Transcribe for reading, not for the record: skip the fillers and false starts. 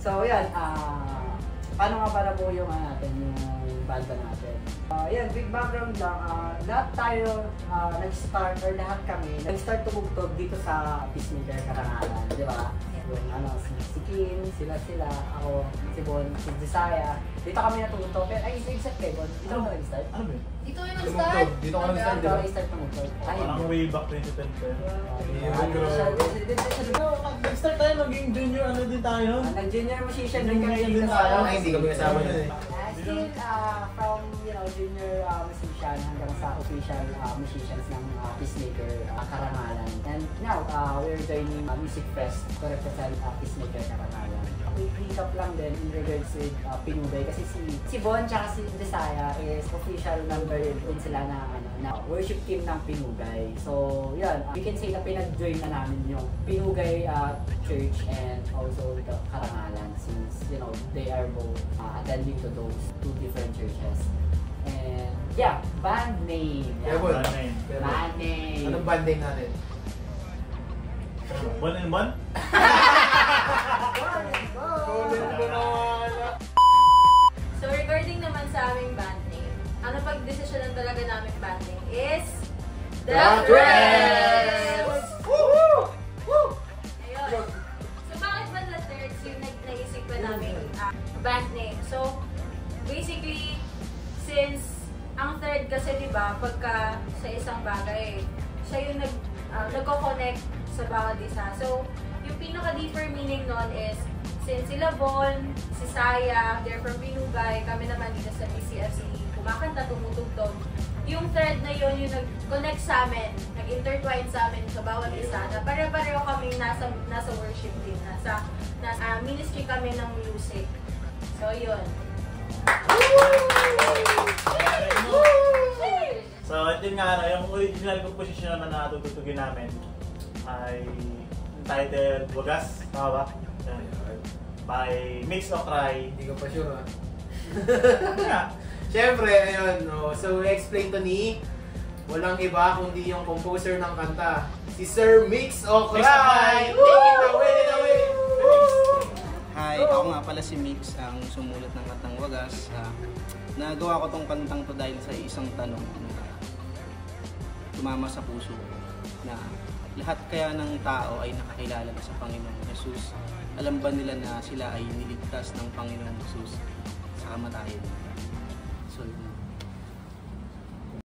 So yan, paano nga para po yung natin, yung banda natin? Yan, big background lang. Lahat tayo nag-start, or lahat kami, nag-start tumugtog dito sa Peacemaker Karangalan, di ba? Yung si Kim, sila, ako, si Bon, si Desaya. Dito kami natutugtog. Pero ay, except kay Bon, dito ka nag-start? Ano ba? Dito yung nag-start? Dito ka nag-start, di ba? Dito start tumugtog. Parang way back 2010. Nag-start tayo, maging junior ano din tayo? Nag-junior musician din kami dito sa ay, hindi kami kasama yun eh. Still, from junior musician hanggang sa official musicians ng Peacemaker Karangalan. And now, we're joining Music Fest to represent Peacemaker Karangalan. Quick recap lang din in regards with Pinugay kasi si Bon tsaka si Desaya is official member din sila na worship team ng Pinugay. So, yun, we can say na pinag-join na namin yung Pinugay Church and also the Karangalan since, they are both attending to those two different churches. And, yeah, band name. Yeah, Band name. name. Anong band name natin? Bon and Bon? So regarding naman sa aming band name, ang napag-desisyonan talaga namin band name is The Threads! Woohoo! Ayun. So bakit ba The Threads yung naisip pa namin band name? So basically, since ang thread kasi diba, pagka sa isang bagay, siya yung nagko-connect sa bawat isa. So yung pinaka-deeper meaning nun is, since sila Bon, si Saya, they're from Pinugay, kami naman dito sa PCFC, kumakanta, tumutugtog. Yung thread na yun, yung nag-connect sa amin, nag-intertwine sa amin sa bawat isa, na pare-pareho kaming nasa worship din, nasa ministry kami ng music. So yun. So, ito nga, yung original composition na natutugtugin namin ay entitled Wagas, tama ba? By Mix o Cry. Hindi ko pa sure ha. Yeah. Siyempre, ayun, no. So, explain to ni walang iba kundi yung composer ng kanta, si Sir Mix o Cry! Take it away! Hi, ako nga pala si Mix, ang sumulat ng kantang Wagas. Nagawa ko tong kantang to dahil sa isang tanong na tumama sa puso na lahat kaya ng tao ay nakakilala na sa Panginoong Jesus. Alam ba nila na sila ay niligtas ng Panginoong Jesus sa kamatayan? So,